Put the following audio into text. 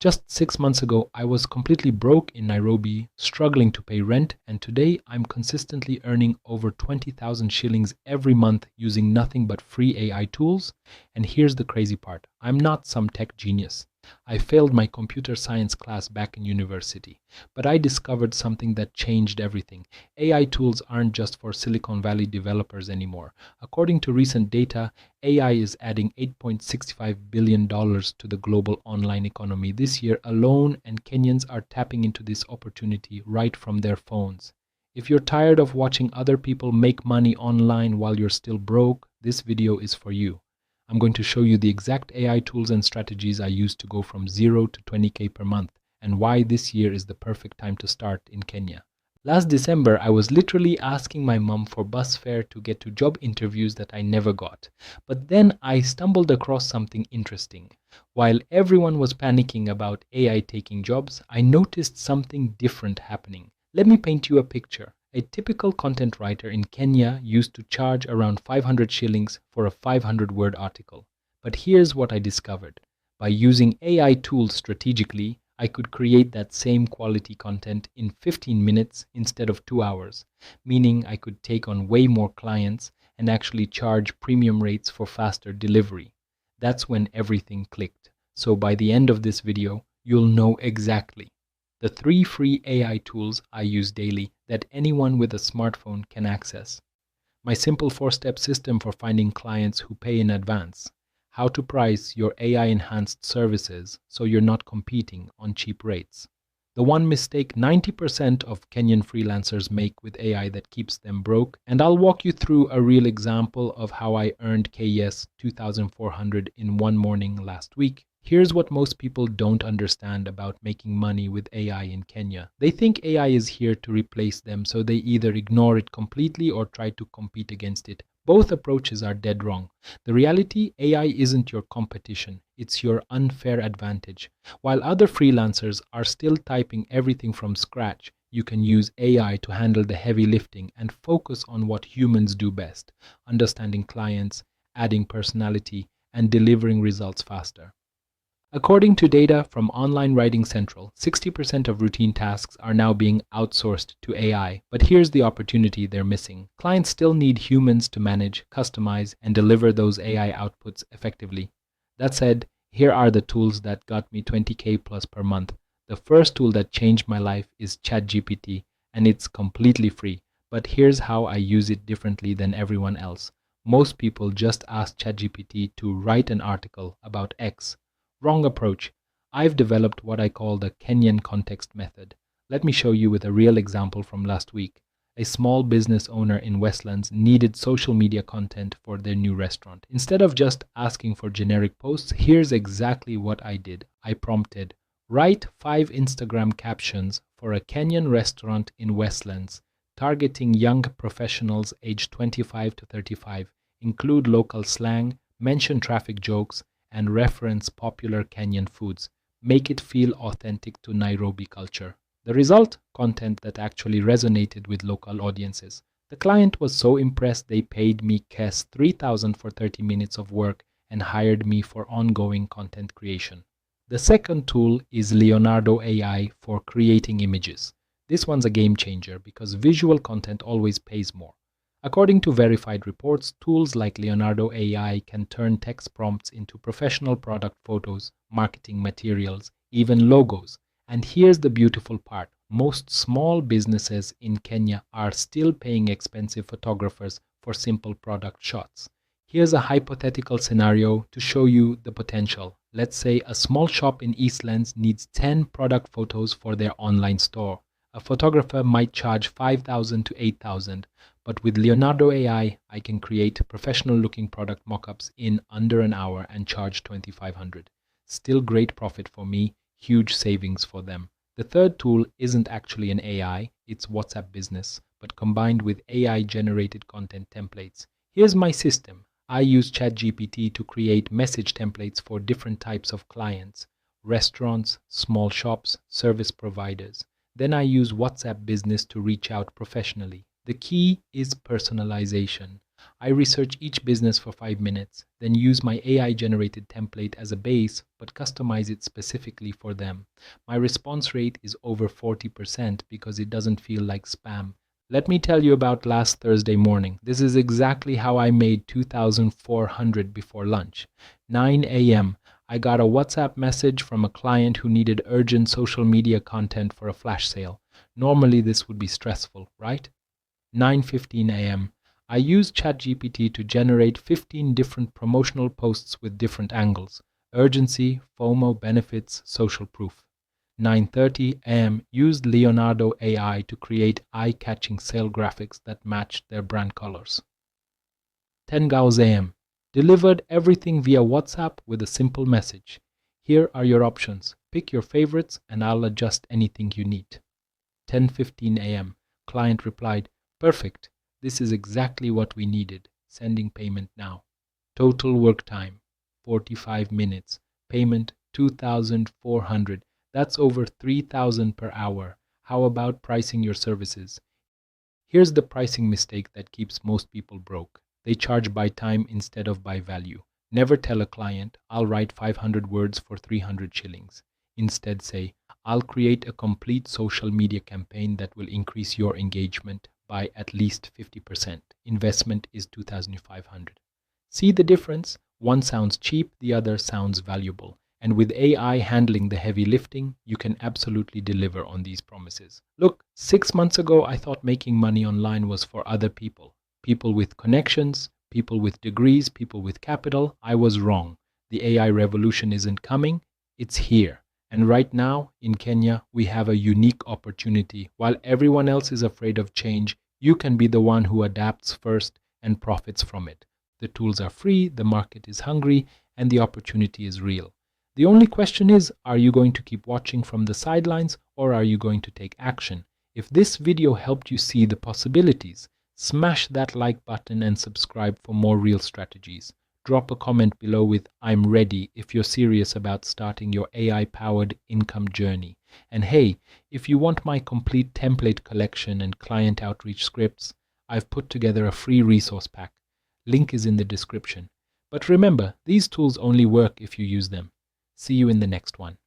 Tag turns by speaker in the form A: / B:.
A: Just 6 months ago, I was completely broke in Nairobi, struggling to pay rent, and today I'm consistently earning over 20,000 shillings every month using nothing but free AI tools. And here's the crazy part. I'm not some tech genius. I failed my computer science class back in university, but I discovered something that changed everything. AI tools aren't just for Silicon Valley developers anymore. According to recent data, AI is adding $8.65 billion to the global online economy this year alone, and Kenyans are tapping into this opportunity right from their phones. If you're tired of watching other people make money online while you're still broke, this video is for you. I'm going to show you the exact AI tools and strategies I use to go from 0 to 20K per month, and why this year is the perfect time to start in Kenya. Last December, I was literally asking my mom for bus fare to get to job interviews that I never got. But then I stumbled across something interesting. While everyone was panicking about AI taking jobs, I noticed something different happening. Let me paint you a picture. A typical content writer in Kenya used to charge around 500 shillings for a 500-word article. But here's what I discovered. By using AI tools strategically, I could create that same quality content in 15 minutes instead of 2 hours, meaning I could take on way more clients and actually charge premium rates for faster delivery. That's when everything clicked. So by the end of this video, you'll know exactly the 3 free AI tools I use daily that anyone with a smartphone can access. My simple 4-step system for finding clients who pay in advance. How to price your AI-enhanced services so you're not competing on cheap rates. The one mistake 90% of Kenyan freelancers make with AI that keeps them broke, and I'll walk you through a real example of how I earned KES 2,400 in one morning last week. Here's what most people don't understand about making money with AI in Kenya. They think AI is here to replace them, so they either ignore it completely or try to compete against it. Both approaches are dead wrong. The reality, AI isn't your competition, it's your unfair advantage. While other freelancers are still typing everything from scratch, you can use AI to handle the heavy lifting and focus on what humans do best, understanding clients, adding personality, and delivering results faster. According to data from Online Writing Central, 60% of routine tasks are now being outsourced to AI. But here's the opportunity they're missing. Clients still need humans to manage, customize, and deliver those AI outputs effectively. That said, here are the tools that got me 20K plus per month. The first tool that changed my life is ChatGPT, and it's completely free. But here's how I use it differently than everyone else. Most people just ask ChatGPT to write an article about X. Wrong approach. I've developed what I call the Kenyan context method. Let me show you with a real example from last week. A small business owner in Westlands needed social media content for their new restaurant. Instead of just asking for generic posts, here's exactly what I did. I prompted, write 5 Instagram captions for a Kenyan restaurant in Westlands, targeting young professionals aged 25 to 35, include local slang, mention traffic jokes, and reference popular Kenyan foods. Make it feel authentic to Nairobi culture. The result? Content that actually resonated with local audiences. The client was so impressed they paid me KES 3,000 for 30 minutes of work and hired me for ongoing content creation. The second tool is Leonardo AI for creating images. This one's a game changer because visual content always pays more. According to verified reports, tools like Leonardo AI can turn text prompts into professional product photos, marketing materials, even logos. And here's the beautiful part. Most small businesses in Kenya are still paying expensive photographers for simple product shots. Here's a hypothetical scenario to show you the potential. Let's say a small shop in Eastlands needs 10 product photos for their online store. A photographer might charge 5,000 to 8,000. But with Leonardo AI, I can create professional-looking product mockups in under an hour and charge 2,500. Still great profit for me, huge savings for them. The third tool isn't actually an AI, it's WhatsApp Business, but combined with AI-generated content templates. Here's my system. I use ChatGPT to create message templates for different types of clients, restaurants, small shops, service providers. Then I use WhatsApp Business to reach out professionally. The key is personalization. I research each business for 5 minutes, then use my AI-generated template as a base, but customize it specifically for them. My response rate is over 40% because it doesn't feel like spam. Let me tell you about last Thursday morning. This is exactly how I made 2,400 before lunch. 9 a.m. I got a WhatsApp message from a client who needed urgent social media content for a flash sale. Normally this would be stressful, right? 9:15 a.m. I used ChatGPT to generate 15 different promotional posts with different angles: urgency, FOMO, benefits, social proof. 9:30 a.m. used Leonardo AI to create eye-catching sale graphics that matched their brand colors. 10 Gauss a.m. delivered everything via WhatsApp with a simple message. Here are your options. Pick your favorites and I'll adjust anything you need. 10:15 a.m. Client replied, "Perfect. This is exactly what we needed. Sending payment now." Total work time 45 minutes. Payment 2,400. That's over 3,000 per hour. How about pricing your services? Here's the pricing mistake that keeps most people broke. They charge by time instead of by value. Never tell a client, "I'll write 500 words for 300 shillings. Instead say, "I'll create a complete social media campaign that will increase your engagement by at least 50%. Investment is 2,500. See the difference? One sounds cheap, the other sounds valuable. And with AI handling the heavy lifting, you can absolutely deliver on these promises. Look, 6 months ago, I thought making money online was for other people. People with connections, people with degrees, people with capital. I was wrong. The AI revolution isn't coming, it's here. And right now, in Kenya, we have a unique opportunity. While everyone else is afraid of change, you can be the one who adapts first and profits from it. The tools are free, the market is hungry, and the opportunity is real. The only question is, are you going to keep watching from the sidelines or are you going to take action? If this video helped you see the possibilities, smash that like button and subscribe for more real strategies. Drop a comment below with "I'm ready" if you're serious about starting your AI-powered income journey. And hey, if you want my complete template collection and client outreach scripts, I've put together a free resource pack. Link is in the description. But remember, these tools only work if you use them. See you in the next one.